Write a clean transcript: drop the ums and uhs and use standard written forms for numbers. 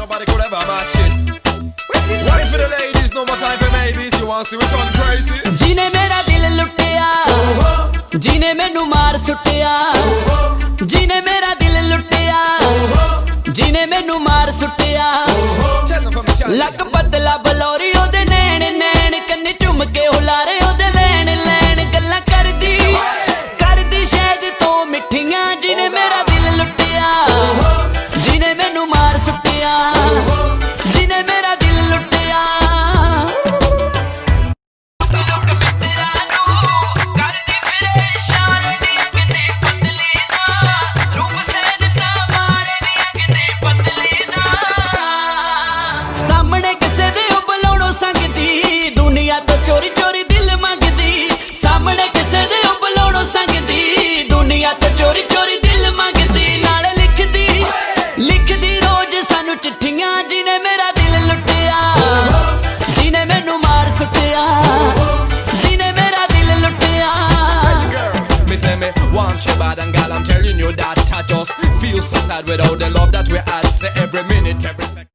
nobody could ever match it. One for the ladies, no more time for maybes. You want to see we turn crazy? ਜਿਹਨੇ ਮੇਰਾ ਦਿਲ ਲੁੱਟਿਆ, ਜਿਹਨੇ ਮੈਨੂੰ ਮਾਰ ਸੁੱਟਿਆ, ਜਿਹਨੇ ਮੇਰਾ ਦਿਲ ਲੁੱਟਿਆ, ਜਿਹਨੇ ਮੈਨੂੰ ਮਾਰ ਸੁੱਟਿਆ। ਲੱਕ ਪਤਲਾ ਬਲੌਰੀ ਉਹਦੇ ਨੈਣ ਨੈਣ, ਕੰਨੇ ਝੁੰਮ ਕੇ ਹੁਲਾਰੇ ਉਹਦੇ ਲੈਣ ਲੈਣ, ਗੱਲਾਂ ਕਰਦੀ ਕਰਦੀ ਸ਼ਾਇਦ ਤੋਂ ਮਿੱਠੀਆਂ। ਜਿਹਨੇ ਮੇਰਾ ਦਿਲ ਲੁੱਟਿਆ, ਜਿਹਨੇ ਮੈਨੂੰ ਮਾਰ ਸੁੱਟਿਆ, ਜਿਹਨੇ ਮੇਰਾ ਦਿਲ ਲੁੱਟਿਆ। ਸਾਹਮਣੇ ਕਿਸੇ ਦੇ ਉਹ ਬੁਲਾਉਣੋਂ ਸੰਗਦੀ, ਦੁਨੀਆ ਤੋਂ ਚੋਰੀ ਚੋਰੀ ਦਿਲ ਮੰਗਦੀ। ਸਾਹਮਣੇ ਕਿਸੇ ਦੇ ਉਹ ਬੁਲਾਉਣੋਂ ਸੰਗਦੀ, ਦੁਨੀਆ ਤੋਂ ਚੋਰੀ ਚੋਰੀ ਦਿਲ ਮੰਗਦੀ। ਨਾਲ ਲਿਖਦੀ ਲਿਖਦੀ ਰੋਜ਼ ਸਾਨੂੰ ਚਿੱਠੀਆਂ। ਜਿਹਨੇ ਮੇਰਾ ਦਿਲ ਲੁੱਟਿਆ, ਜਿਹਨੇ ਮੈਨੂੰ ਮਾਰ ਸੁੱਟਿਆ, ਜਿਹਨੇ ਮੇਰਾ ਦਿਲ ਲੁੱਟਿਆ। Me say me want you bad and gal, I'm telling you that I just feel so sad without the love that we had. Say every minute, every second.